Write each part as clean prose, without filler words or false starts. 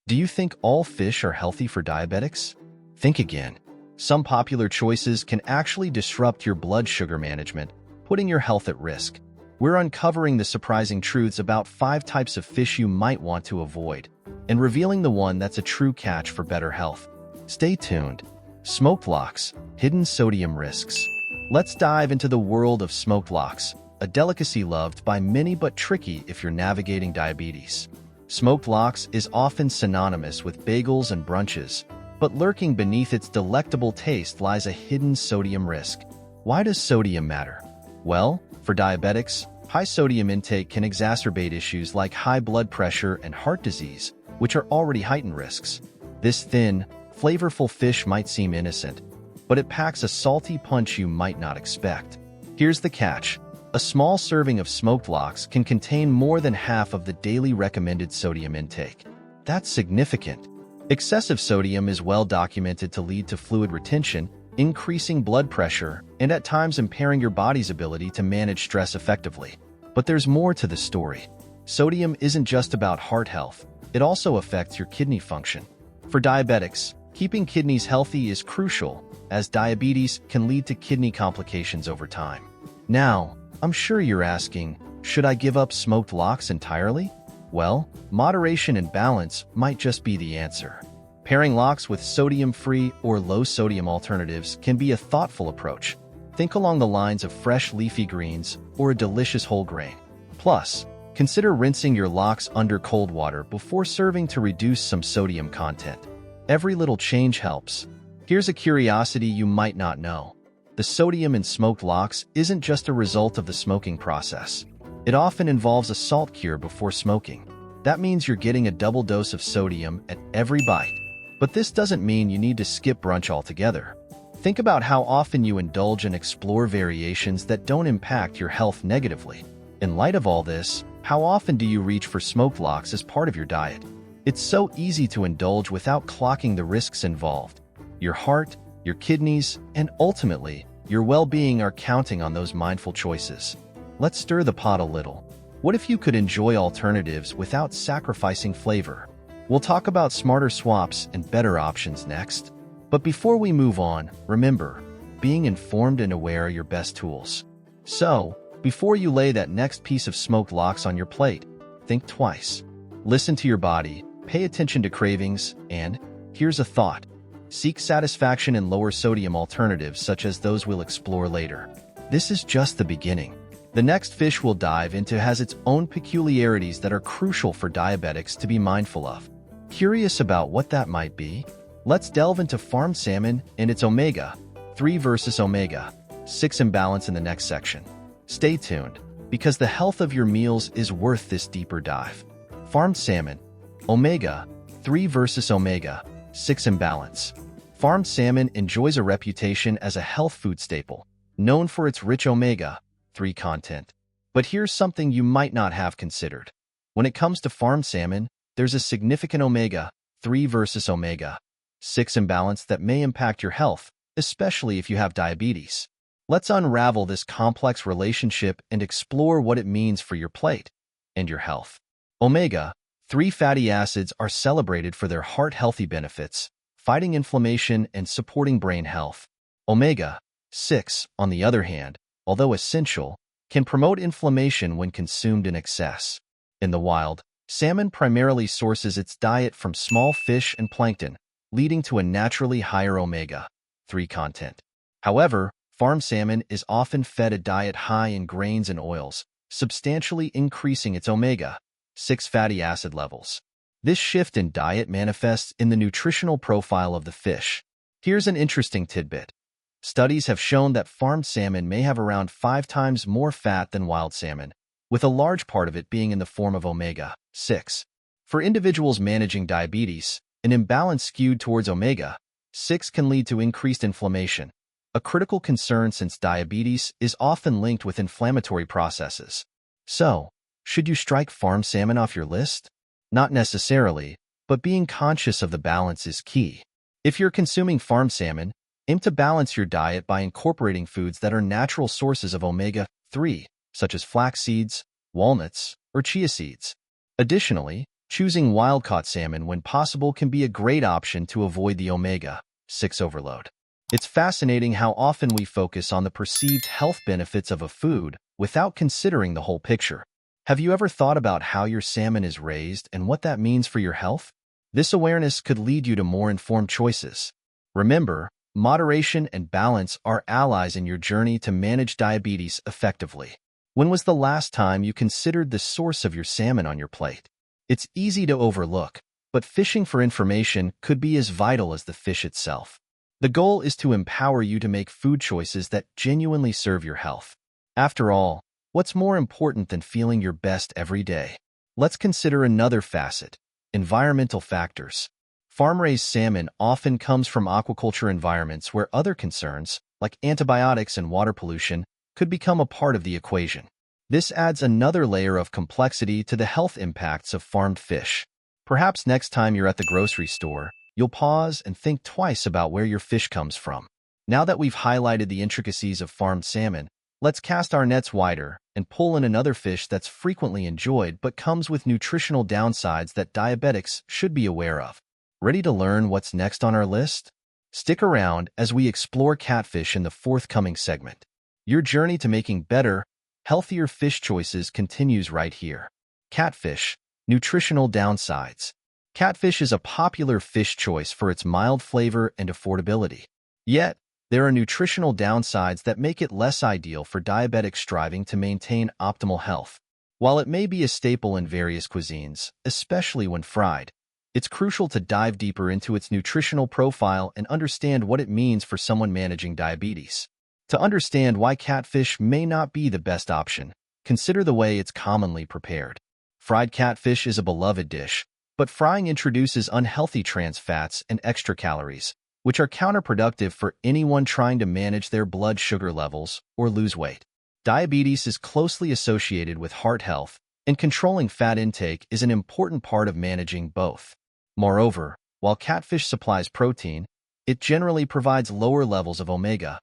Do you think all fish are healthy for diabetics? Think again. Some popular choices can actually disrupt your blood sugar management, putting your health at risk. We're uncovering the surprising truths about 5 types of fish you might want to avoid, and revealing the one that's a true catch for better health. Stay tuned. Smoked lox, hidden sodium risks. Let's dive into the world of smoked lox, a delicacy loved by many but tricky if you're navigating diabetes. Smoked lox is often synonymous with bagels and brunches, but lurking beneath its delectable taste lies a hidden sodium risk. Why does sodium matter? Well, for diabetics, high sodium intake can exacerbate issues like high blood pressure and heart disease, which are already heightened risks. This thin, flavorful fish might seem innocent, but it packs a salty punch you might not expect. Here's the catch. A small serving of smoked lox can contain more than half of the daily recommended sodium intake. That's significant. Excessive sodium is well documented to lead to fluid retention, increasing blood pressure, and at times impairing your body's ability to manage stress effectively. But there's more to the story. Sodium isn't just about heart health, it also affects your kidney function. For diabetics, keeping kidneys healthy is crucial, as diabetes can lead to kidney complications over time. Now, I'm sure you're asking, should I give up smoked lox entirely? Well, moderation and balance might just be the answer. Pairing lox with sodium-free or low-sodium alternatives can be a thoughtful approach. Think along the lines of fresh leafy greens or a delicious whole grain. Plus, consider rinsing your lox under cold water before serving to reduce some sodium content. Every little change helps. Here's a curiosity you might not know. The sodium in smoked lox isn't just a result of the smoking process. It often involves a salt cure before smoking. That means you're getting a double dose of sodium at every bite. But this doesn't mean you need to skip brunch altogether. Think about how often you indulge and explore variations that don't impact your health negatively. In light of all this, how often do you reach for smoked lox as part of your diet? It's so easy to indulge without clocking the risks involved. Your heart, your kidneys, and ultimately, your well-being are counting on those mindful choices. Let's stir the pot a little. What if you could enjoy alternatives without sacrificing flavor? We'll talk about smarter swaps and better options next. But before we move on, remember, being informed and aware are your best tools. So, before you lay that next piece of smoked lox on your plate, think twice. Listen to your body, pay attention to cravings, and, here's a thought. Seek satisfaction in lower sodium alternatives such as those we'll explore later. This is just the beginning. The next fish we'll dive into has its own peculiarities that are crucial for diabetics to be mindful of. Curious about what that might be? Let's delve into farmed salmon and its omega-3 versus omega-6 imbalance in the next section. Stay tuned, because the health of your meals is worth this deeper dive. Farmed salmon, omega-3 versus omega-6 imbalance. Farmed salmon enjoys a reputation as a health food staple, known for its rich omega-3 content. But here's something you might not have considered. When it comes to farmed salmon, there's a significant omega-3 versus omega-6 imbalance that may impact your health, especially if you have diabetes. Let's unravel this complex relationship and explore what it means for your plate and your health. Omega-3 fatty acids are celebrated for their heart-healthy benefits, fighting inflammation and supporting brain health. Omega-6, on the other hand, although essential, can promote inflammation when consumed in excess. In the wild, salmon primarily sources its diet from small fish and plankton, leading to a naturally higher omega-3 content. However, farmed salmon is often fed a diet high in grains and oils, substantially increasing its omega-6 fatty acid levels. This shift in diet manifests in the nutritional profile of the fish. Here's an interesting tidbit. Studies have shown that farmed salmon may have around 5 times more fat than wild salmon, with a large part of it being in the form of omega-6. For individuals managing diabetes, an imbalance skewed towards omega-6 can lead to increased inflammation, a critical concern since diabetes is often linked with inflammatory processes. So, should you strike farmed salmon off your list? Not necessarily, but being conscious of the balance is key. If you're consuming farmed salmon, aim to balance your diet by incorporating foods that are natural sources of omega-3, such as flax seeds, walnuts, or chia seeds. Additionally, Choosing wild-caught salmon when possible can be a great option to avoid the omega-6 overload. It's fascinating how often we focus on the perceived health benefits of a food without considering the whole picture. Have you ever thought about how your salmon is raised and what that means for your health? This awareness could lead you to more informed choices. Remember, moderation and balance are allies in your journey to manage diabetes effectively. When was the last time you considered the source of your salmon on your plate? It's easy to overlook, but fishing for information could be as vital as the fish itself. The goal is to empower you to make food choices that genuinely serve your health. After all, what's more important than feeling your best every day? Let's consider another facet: environmental factors. Farm-raised salmon often comes from aquaculture environments where other concerns, like antibiotics and water pollution, could become a part of the equation. This adds another layer of complexity to the health impacts of farmed fish. Perhaps next time you're at the grocery store, you'll pause and think twice about where your fish comes from. Now that we've highlighted the intricacies of farmed salmon, let's cast our nets wider and pull in another fish that's frequently enjoyed but comes with nutritional downsides that diabetics should be aware of. Ready to learn what's next on our list? Stick around as we explore catfish in the forthcoming segment. Your journey to making better, healthier fish choices continues right here. Catfish, nutritional downsides. Catfish is a popular fish choice for its mild flavor and affordability. Yet, there are nutritional downsides that make it less ideal for diabetics striving to maintain optimal health. While it may be a staple in various cuisines, especially when fried, it's crucial to dive deeper into its nutritional profile and understand what it means for someone managing diabetes. To understand why catfish may not be the best option, consider the way it's commonly prepared. Fried catfish is a beloved dish, but frying introduces unhealthy trans fats and extra calories, which are counterproductive for anyone trying to manage their blood sugar levels or lose weight. Diabetes is closely associated with heart health, and controlling fat intake is an important part of managing both. Moreover, while catfish supplies protein, it generally provides lower levels of omega-3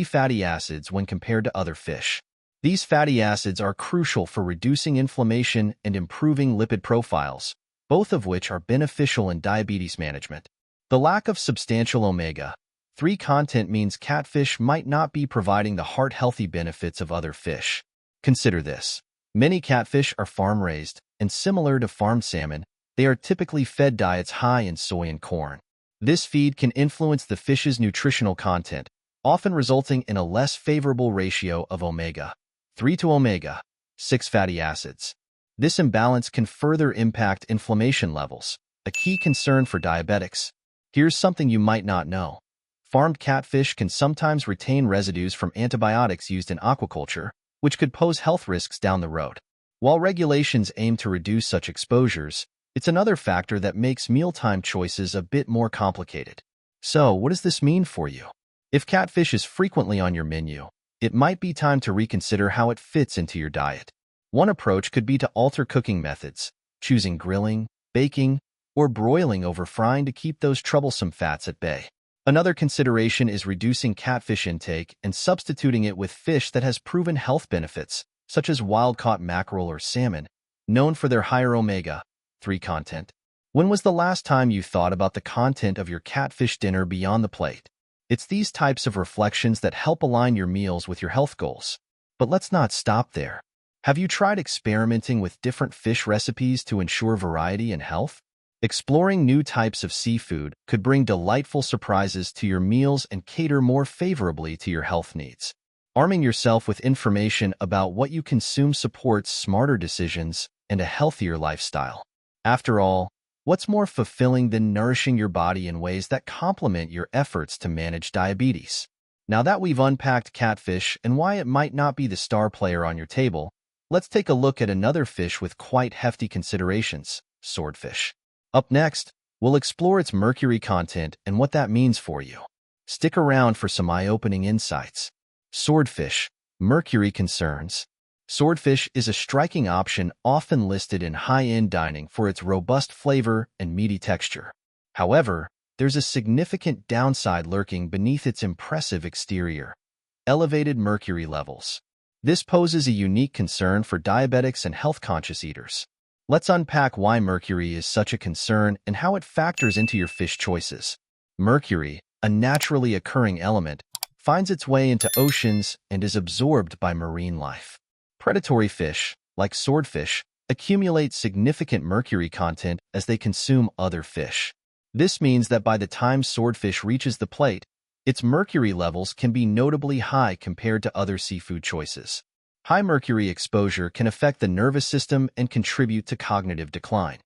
fatty acids when compared to other fish. These fatty acids are crucial for reducing inflammation and improving lipid profiles, both of which are beneficial in diabetes management. The lack of substantial omega-3 content means catfish might not be providing the heart-healthy benefits of other fish. Consider this. Many catfish are farm-raised, and similar to farmed salmon, they are typically fed diets high in soy and corn. This feed can influence the fish's nutritional content, often resulting in a less favorable ratio of omega-3 to omega-6 fatty acids. This imbalance can further impact inflammation levels, a key concern for diabetics. Here's something you might not know. Farmed catfish can sometimes retain residues from antibiotics used in aquaculture, which could pose health risks down the road. While regulations aim to reduce such exposures, it's another factor that makes mealtime choices a bit more complicated. So, what does this mean for you? If catfish is frequently on your menu, it might be time to reconsider how it fits into your diet. One approach could be to alter cooking methods, choosing grilling, baking, or broiling over frying to keep those troublesome fats at bay. Another consideration is reducing catfish intake and substituting it with fish that has proven health benefits, such as wild-caught mackerel or salmon, known for their higher omega-3 content. When was the last time you thought about the content of your catfish dinner beyond the plate? It's these types of reflections that help align your meals with your health goals. But let's not stop there. Have you tried experimenting with different fish recipes to ensure variety and health? Exploring new types of seafood could bring delightful surprises to your meals and cater more favorably to your health needs. Arming yourself with information about what you consume supports smarter decisions and a healthier lifestyle. After all, what's more fulfilling than nourishing your body in ways that complement your efforts to manage diabetes? Now that we've unpacked catfish and why it might not be the star player on your table, let's take a look at another fish with quite hefty considerations: swordfish. Up next, we'll explore its mercury content and what that means for you. Stick around for some eye-opening insights. Swordfish, mercury concerns. Swordfish is a striking option often listed in high-end dining for its robust flavor and meaty texture. However, there's a significant downside lurking beneath its impressive exterior: elevated mercury levels. This poses a unique concern for diabetics and health-conscious eaters. Let's unpack why mercury is such a concern and how it factors into your fish choices. Mercury, a naturally occurring element, finds its way into oceans and is absorbed by marine life. Predatory fish, like swordfish, accumulate significant mercury content as they consume other fish. This means that by the time swordfish reaches the plate, its mercury levels can be notably high compared to other seafood choices. High mercury exposure can affect the nervous system and contribute to cognitive decline,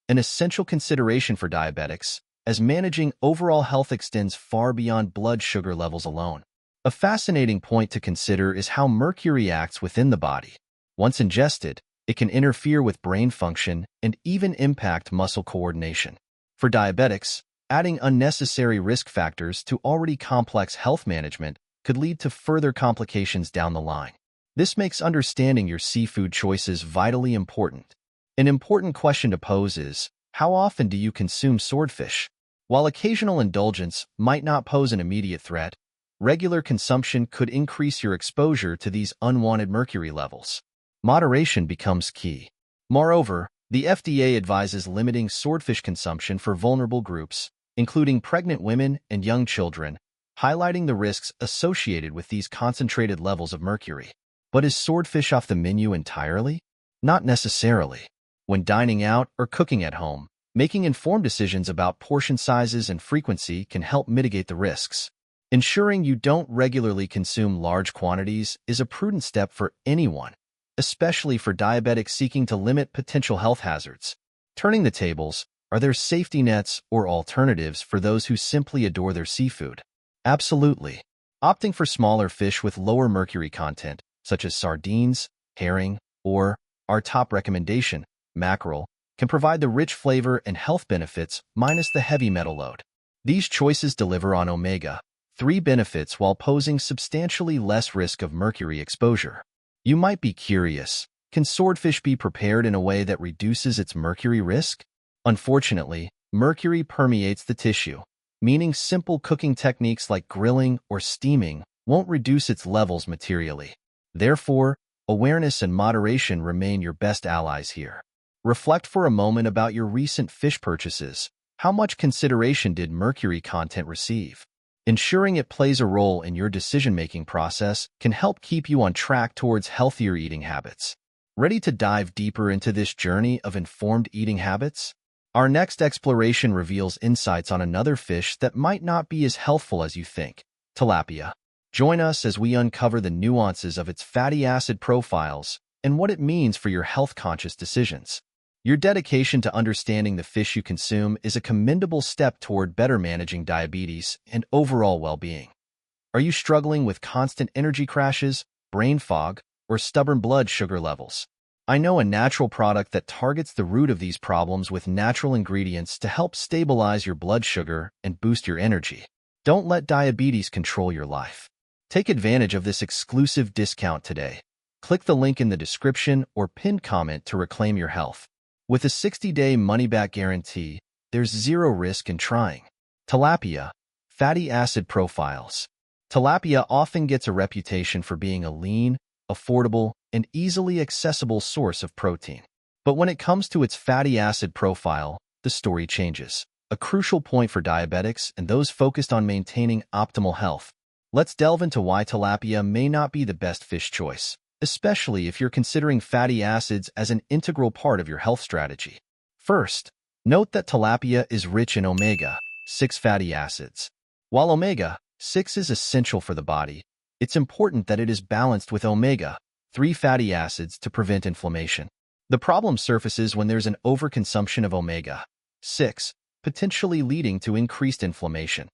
an essential consideration for diabetics, as managing overall health extends far beyond blood sugar levels alone. A fascinating point to consider is how mercury acts within the body. Once ingested, it can interfere with brain function and even impact muscle coordination. For diabetics, adding unnecessary risk factors to already complex health management could lead to further complications down the line. This makes understanding your seafood choices vitally important. An important question to pose is, how often do you consume swordfish? While occasional indulgence might not pose an immediate threat, regular consumption could increase your exposure to these unwanted mercury levels. Moderation becomes key. Moreover, the FDA advises limiting swordfish consumption for vulnerable groups, including pregnant women and young children, highlighting the risks associated with these concentrated levels of mercury. But is swordfish off the menu entirely? Not necessarily. When dining out or cooking at home, making informed decisions about portion sizes and frequency can help mitigate the risks. Ensuring you don't regularly consume large quantities is a prudent step for anyone, especially for diabetics seeking to limit potential health hazards. Turning the tables, are there safety nets or alternatives for those who simply adore their seafood? Absolutely. Opting for smaller fish with lower mercury content, such as sardines, herring, or, our top recommendation, mackerel, can provide the rich flavor and health benefits minus the heavy metal load. These choices deliver on omega-3 benefits while posing substantially less risk of mercury exposure. You might be curious, can swordfish be prepared in a way that reduces its mercury risk? Unfortunately, mercury permeates the tissue, meaning simple cooking techniques like grilling or steaming won't reduce its levels materially. Therefore, awareness and moderation remain your best allies here. Reflect for a moment about your recent fish purchases. How much consideration did mercury content receive? Ensuring it plays a role in your decision-making process can help keep you on track towards healthier eating habits. Ready to dive deeper into this journey of informed eating habits? Our next exploration reveals insights on another fish that might not be as healthful as you think, tilapia. Join us as we uncover the nuances of its fatty acid profiles and what it means for your health-conscious decisions. Your dedication to understanding the fish you consume is a commendable step toward better managing diabetes and overall well-being. Are you struggling with constant energy crashes, brain fog, or stubborn blood sugar levels? I know a natural product that targets the root of these problems with natural ingredients to help stabilize your blood sugar and boost your energy. Don't let diabetes control your life. Take advantage of this exclusive discount today. Click the link in the description or pinned comment to reclaim your health. With a 60-day money-back guarantee, there's zero risk in trying. Tilapia. Fatty acid profiles. Tilapia often gets a reputation for being a lean, affordable, and easily accessible source of protein. But when it comes to its fatty acid profile, the story changes. A crucial point for diabetics and those focused on maintaining optimal health. Let's delve into why tilapia may not be the best fish choice, especially if you're considering fatty acids as an integral part of your health strategy. First, note that tilapia is rich in omega-6 fatty acids. While omega-6 is essential for the body, it's important that it is balanced with omega-3 fatty acids to prevent inflammation. The problem surfaces when there's an overconsumption of omega-6, potentially leading to increased inflammation.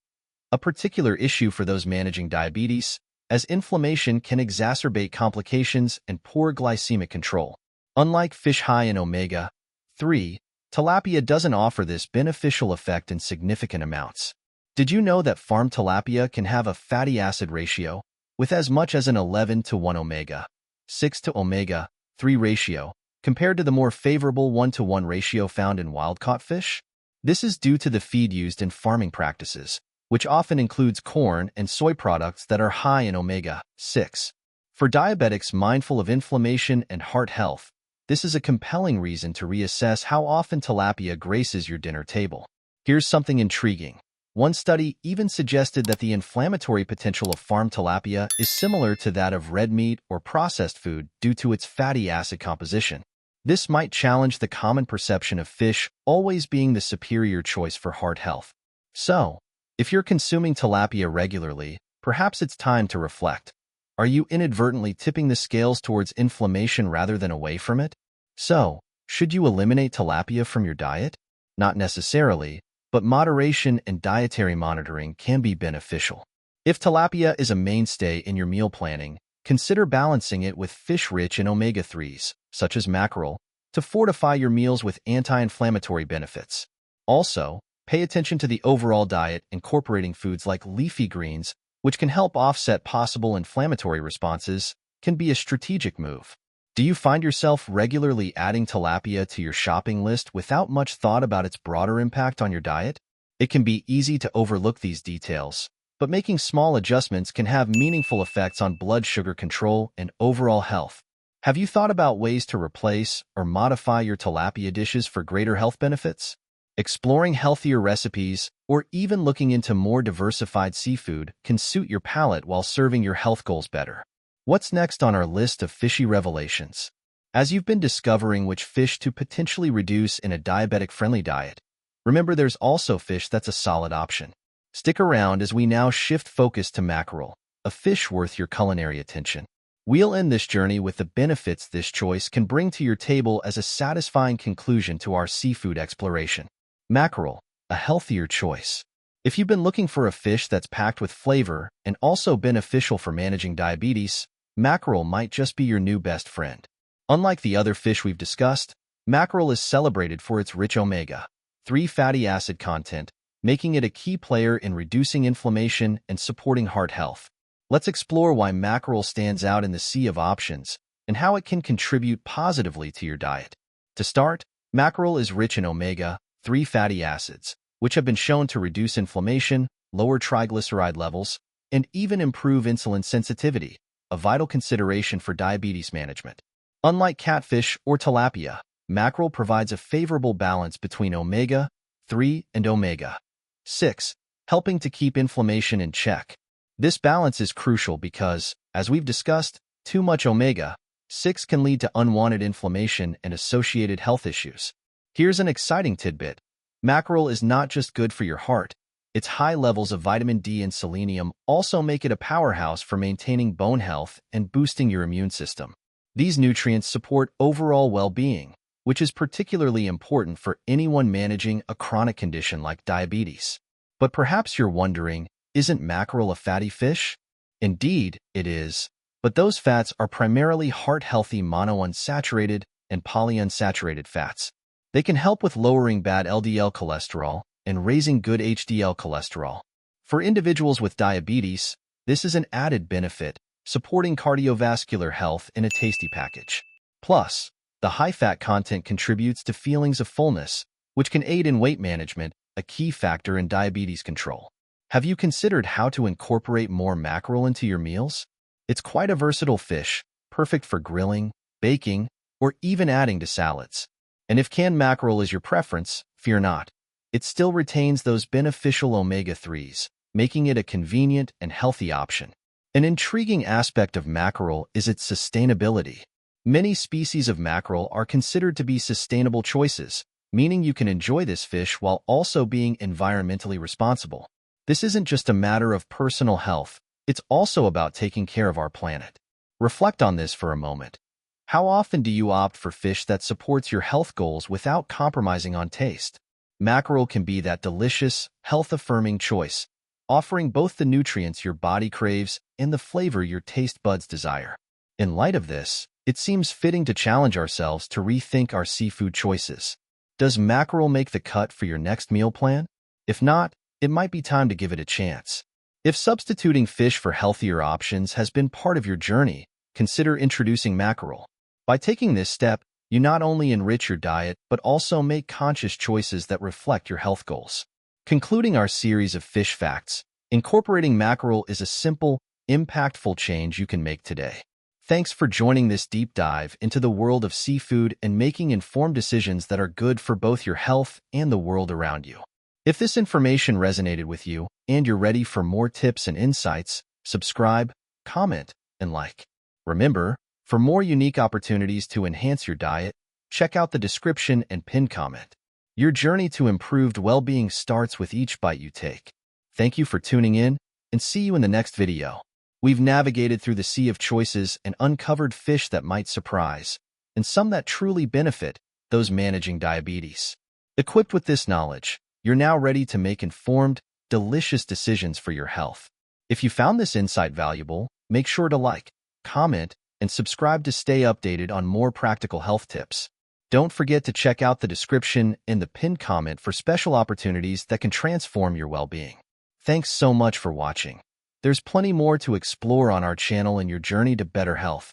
A particular issue for those managing diabetes, as inflammation can exacerbate complications and poor glycemic control. Unlike fish high in omega-3, tilapia doesn't offer this beneficial effect in significant amounts. Did you know that farm tilapia can have a fatty acid ratio with as much as an 11:1 omega-6 to omega-3 ratio, compared to the more favorable 1:1 ratio found in wild-caught fish? This is due to the feed used in farming practices, which often includes corn and soy products that are high in omega-6. For diabetics mindful of inflammation and heart health, this is a compelling reason to reassess how often tilapia graces your dinner table. Here's something intriguing. One study even suggested that the inflammatory potential of farm tilapia is similar to that of red meat or processed food due to its fatty acid composition. This might challenge the common perception of fish always being the superior choice for heart health. So, if you're consuming tilapia regularly, perhaps it's time to reflect. Are you inadvertently tipping the scales towards inflammation rather than away from it? So, should you eliminate tilapia from your diet? Not necessarily, but moderation and dietary monitoring can be beneficial. If tilapia is a mainstay in your meal planning, consider balancing it with fish rich in omega-3s, such as mackerel, to fortify your meals with anti-inflammatory benefits. Also, pay attention to the overall diet, incorporating foods like leafy greens, which can help offset possible inflammatory responses, can be a strategic move. Do you find yourself regularly adding tilapia to your shopping list without much thought about its broader impact on your diet? It can be easy to overlook these details, but making small adjustments can have meaningful effects on blood sugar control and overall health. Have you thought about ways to replace or modify your tilapia dishes for greater health benefits? Exploring healthier recipes or even looking into more diversified seafood can suit your palate while serving your health goals better. What's next on our list of fishy revelations? As you've been discovering which fish to potentially reduce in a diabetic-friendly diet, remember there's also fish that's a solid option. Stick around as we now shift focus to mackerel, a fish worth your culinary attention. We'll end this journey with the benefits this choice can bring to your table as a satisfying conclusion to our seafood exploration. Mackerel, a healthier choice. If you've been looking for a fish that's packed with flavor and also beneficial for managing diabetes, mackerel might just be your new best friend. Unlike the other fish we've discussed, mackerel is celebrated for its rich omega-3 fatty acid content, making it a key player in reducing inflammation and supporting heart health. Let's explore why mackerel stands out in the sea of options and how it can contribute positively to your diet. To start, mackerel is rich in omega-3 fatty acids, which have been shown to reduce inflammation, lower triglyceride levels, and even improve insulin sensitivity, a vital consideration for diabetes management. Unlike catfish or tilapia, mackerel provides a favorable balance between omega-3 and omega-6, helping to keep inflammation in check. This balance is crucial because, as we've discussed, too much omega-6 can lead to unwanted inflammation and associated health issues. Here's an exciting tidbit. Mackerel is not just good for your heart. Its high levels of vitamin D and selenium also make it a powerhouse for maintaining bone health and boosting your immune system. These nutrients support overall well-being, which is particularly important for anyone managing a chronic condition like diabetes. But perhaps you're wondering, isn't mackerel a fatty fish? Indeed, it is, but those fats are primarily heart-healthy monounsaturated and polyunsaturated fats. They can help with lowering bad LDL cholesterol and raising good HDL cholesterol. For individuals with diabetes, this is an added benefit, supporting cardiovascular health in a tasty package. Plus, the high-fat content contributes to feelings of fullness, which can aid in weight management, a key factor in diabetes control. Have you considered how to incorporate more mackerel into your meals? It's quite a versatile fish, perfect for grilling, baking, or even adding to salads. And if canned mackerel is your preference, fear not. It still retains those beneficial omega-3s, making it a convenient and healthy option. An intriguing aspect of mackerel is its sustainability. Many species of mackerel are considered to be sustainable choices, meaning you can enjoy this fish while also being environmentally responsible. This isn't just a matter of personal health, it's also about taking care of our planet. Reflect on this for a moment. How often do you opt for fish that supports your health goals without compromising on taste? Mackerel can be that delicious, health-affirming choice, offering both the nutrients your body craves and the flavor your taste buds desire. In light of this, it seems fitting to challenge ourselves to rethink our seafood choices. Does mackerel make the cut for your next meal plan? If not, it might be time to give it a chance. If substituting fish for healthier options has been part of your journey, consider introducing mackerel. By taking this step, you not only enrich your diet, but also make conscious choices that reflect your health goals. Concluding our series of fish facts, incorporating mackerel is a simple, impactful change you can make today. Thanks for joining this deep dive into the world of seafood and making informed decisions that are good for both your health and the world around you. If this information resonated with you and you're ready for more tips and insights, subscribe, comment, and like. Remember, for more unique opportunities to enhance your diet, check out the description and pinned comment. Your journey to improved well-being starts with each bite you take. Thank you for tuning in, and see you in the next video. We've navigated through the sea of choices and uncovered fish that might surprise, and some that truly benefit those managing diabetes. Equipped with this knowledge, you're now ready to make informed, delicious decisions for your health. If you found this insight valuable, make sure to like, comment, and subscribe to stay updated on more practical health tips. Don't forget to check out the description and the pinned comment for special opportunities that can transform your well-being. Thanks so much for watching. There's plenty more to explore on our channel in your journey to better health.